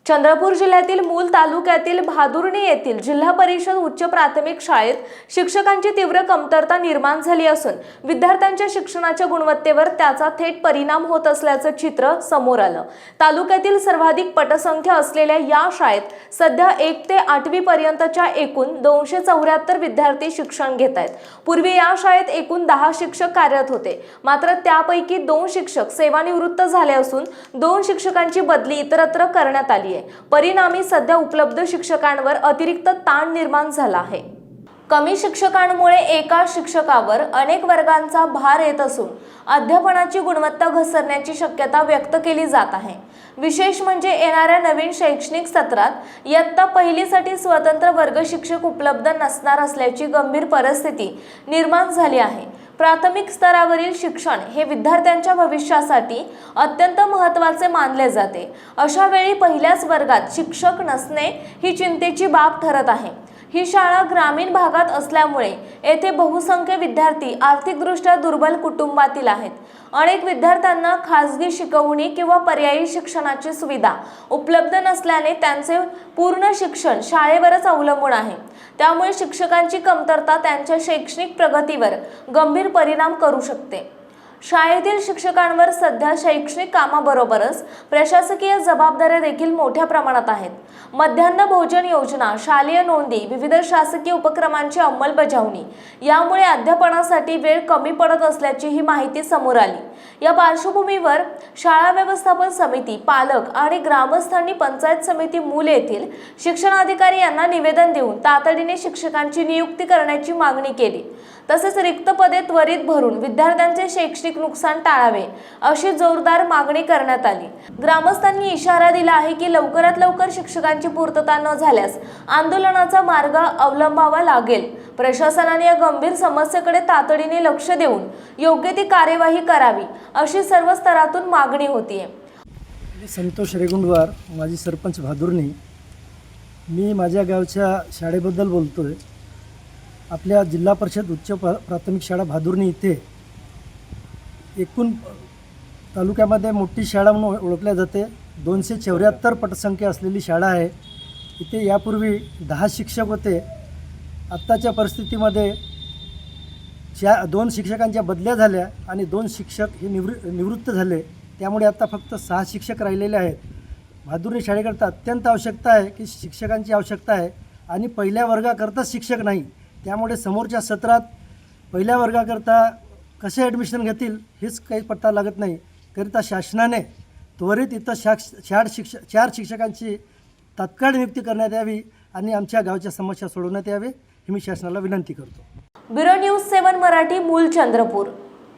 चंद्रपूर जिल्ह्यातील मूल तालुक्यातील भादुर्णी येथील जिल्हा परिषद उच्च प्राथमिक शाळेत शिक्षकांची तीव्र कमतरता निर्माण झाली असून विद्यार्थ्यांच्या शिक्षणाच्या गुणवत्तेवर त्याचा थेट परिणाम होत असल्याचं चित्र समोर आलं। तालुक्यातील सर्वाधिक पटसंख्या असलेल्या या शाळेत सध्या 1 ते 8वी पर्यंतच्या एकूण 274 विद्यार्थी शिक्षण घेत आहेत। पूर्वी या शाळेत एकूण 10 शिक्षक कार्यरत होते, मात्र त्यापैकी 2 शिक्षक सेवानिवृत्त झाले असून 2 शिक्षकांची बदली इतरत्र करण्यात आली। परिणामी सध्या उपलब्ध शिक्षकांवर अतिरिक्त ताण निर्माण झाला आहे। कमी शिक्षकांमुळे एका शिक्षकावर अनेक वर्गांचा भार येत असून अध्यापनाची गुणवत्ता घसरण्याची शक्यता व्यक्त केली जात आहे। विशेष म्हणजे येणाऱ्या नवीन शैक्षणिक सत्रात इयत्ता पहिलीसाठी स्वतंत्र वर्ग शिक्षक उपलब्ध नसणार असल्याची गंभीर परिस्थिती निर्माण झाली आहे। प्राथमिक स्तरावरील शिक्षण हे विद्यार्थ्यांच्या भविष्यासाठी अत्यंत महत्त्वाचे मानले जाते। अशा वेळी पहिल्याच वर्गात शिक्षक नसणे ही चिंतेची बाब ठरत आहे। ही शाळा ग्रामीण भागात असल्यामुळे येथे बहुसंख्य विद्यार्थी आर्थिकदृष्ट्या दुर्बल कुटुंबातील आहेत। अनेक विद्यार्थ्यांना खासगी शिकवणी किंवा पर्यायी शिक्षणाची सुविधा उपलब्ध नसल्याने त्यांचे पूर्ण शिक्षण शाळेवरच अवलंबून आहे। त्यामुळे शिक्षकांची कमतरता त्यांच्या शैक्षणिक प्रगतीवर गंभीर परिणाम करू शकते। शाळेतील शिक्षकांवर सध्या शैक्षणिक कामाबरोबरच प्रशासकीय जबाबदाऱ्या देखील मोठ्या प्रमाणात आहेत। मध्यान्ह भोजन योजना, शालेय नोंदी, विविध शासकीय उपक्रमांची अंमलबजावणी यामुळे अध्यापनासाठी वेळ कमी पडत असल्याची ही माहिती समोर आली। या पार्श्वभूमीवर शाळा व्यवस्थापन समिती, पालक आणि ग्रामस्थांनी पंचायत समिती मूल येथील शिक्षणाधिकारी यांना निवेदन देऊन तातडीने शिक्षकांची नियुक्ती करण्याची मागणी केली। तसेच रिक्त पदे त्वरित भरून विद्यार्थ्यांचे शैक्षणिक नुकसान टाळावे अशी जोरदार मागणी करण्यात आली। ग्रामस्थांनी इशारा दिला आहे की लवकरात लवकर शिक्षकांची पूर्तता न झाल्यास आंदोलनाचा मार्ग अवलंबावा लागेल। प्रशासनाने या गंभीर समस्येकडे तातडीने लक्ष देऊन योग्य ती कार्यवाही करावी अशी सर्व स्तरातून मागणी होतीये। संतोष रेगुंडवार, माजी सरपंच भादुर्णी। मी माझ्या गावच्या शाळेबद्दल बोलतोय। आपल्या जिल्हा परिषद उच्च प्राथमिक शाळा भादुर्णी इथे एकूण तालुक्यामध्ये मोठी शाळा म्हणून ओळखल्या जाते। 274 पटसंख्या असलेली शाळा आहे। इथे यापूर्वी 10 शिक्षक होते। आत्ताच्या परिस्थितीमध्ये 2 शिक्षकांच्या बदल्या झाल्या आणि 2 शिक्षक हे निवृत्त झाले। त्यामुळे आता फक्त 6 शिक्षक राहिलेले आहेत। भादुर्णी शाळेकरता अत्यंत आवश्यकता आहे की शिक्षकांची आवश्यकता आहे आणि पहिल्या वर्गाकरता शिक्षक नाही। त्यामुळे समोरच्या सत्रात पहिल्या वर्गाकरता कसे ॲडमिशन घेतील हेच काही पत्ता लागत नाही। करिता शासनाने त्वरित इथं 4 शिक्षकांची तात्काळ नियुक्ती करण्यात यावी आणि आमच्या गावच्या समस्या सोडवण्यात यावे ही मी शासनाला विनंती करतो। ब्युरो न्यूज 7 मराठी, मूल चंद्रपूर।